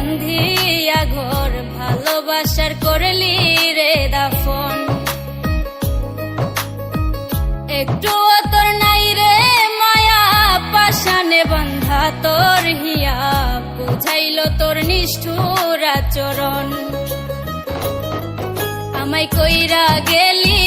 বান্ধিয়া ঘর, ভালোবাসার করলি রে দাফন। একটু তোর নাই রে মায়া, পাশানে বন্ধা তোর হিয়া, বুঝাইল তোর নিষ্ঠুর আচরণ। আমায় কইরা গেলি